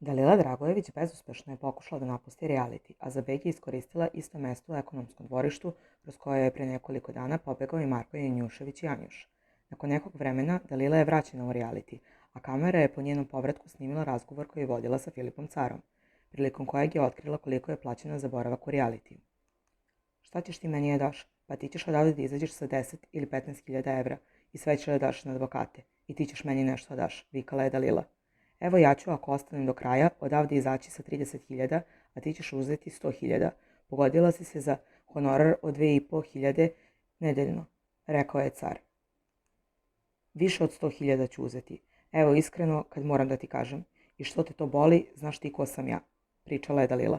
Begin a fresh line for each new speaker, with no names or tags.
Dalila Dragojević bezuspešno je pokušala da napusti reality, a za beg je iskoristila isto mesto u ekonomskom dvorištu kroz koje je pre nekoliko dana pobegao i Marko Janjušević Janjuš. Nakon nekog vremena Dalila je vraćena u reality, a kamera je po njenom povratku snimila razgovor koji je vodila sa Filipom Carom, prilikom kojeg je otkrila koliko je plaćena za boravak u realitiju. Šta ćeš ti meni da daš? Pa ti ćeš odavde da izađeš sa 10 ili 15.000 evra i sve će da daš na advokate. I ti ćeš meni nešto da daš, vikala je Dalila. Evo ja ću, ako ostanem do kraja, odavde izaći sa 30.000, a ti ćeš uzeti 100.000. Pogodila si se za honorar od 2.500 nedeljno, rekao je car. Više od 100.000 ću uzeti. Evo iskreno, kad moram da ti kažem. I što te to boli, znaš ti ko sam ja, pričala je Dalila.